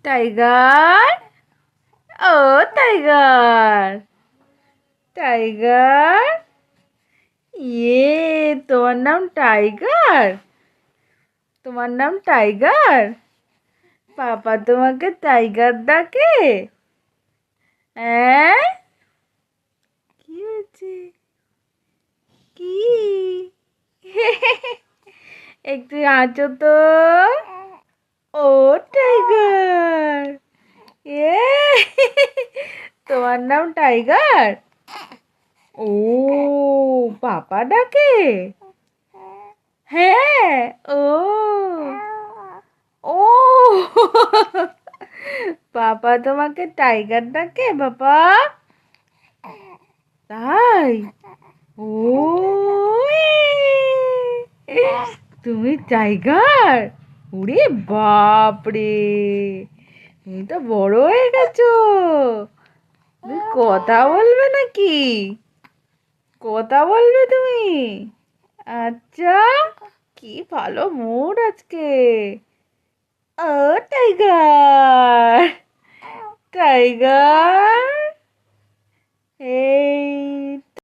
Tiger, ও tiger, tiger, তোমার নাম tiger? তোমার নাম টাইগার? পাপা তোমাকে টাইগার ডাকে? হ্যাঁ, কি হয়েছে? কি? একটু আঁচো তো। ও টাইগার, এ তোমার নাম টাইগার? ও, পাপা ডাকে? হ্যাঁ, ও, ও, পাপা তোমাকে টাইগার ডাকে বাবা? তাই? ও, তুমি টাইগার? ওরে বাপরে, তুমি তো বড় হয়ে গেছো। তুমি কথা বলবে নাকি? কথা বলবে তুমি? আচ্ছা, কি ভালো মুড আজকে। ও টাইগার, টাইগার,